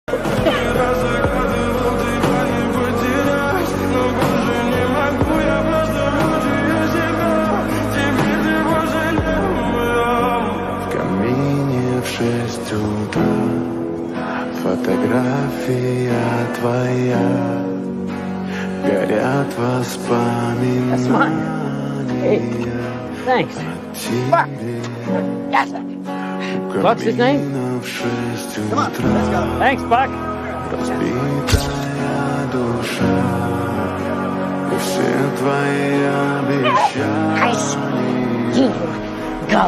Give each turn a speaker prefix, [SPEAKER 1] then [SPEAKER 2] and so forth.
[SPEAKER 1] В камине в 6 утра фотография твоя, горят воспоминания.
[SPEAKER 2] Thanks. Buck. Yes. Buck's his name?
[SPEAKER 1] Come on, let's go.
[SPEAKER 2] Thanks, Buck.
[SPEAKER 1] Разбитая душа, и все твои обещания.
[SPEAKER 2] Go.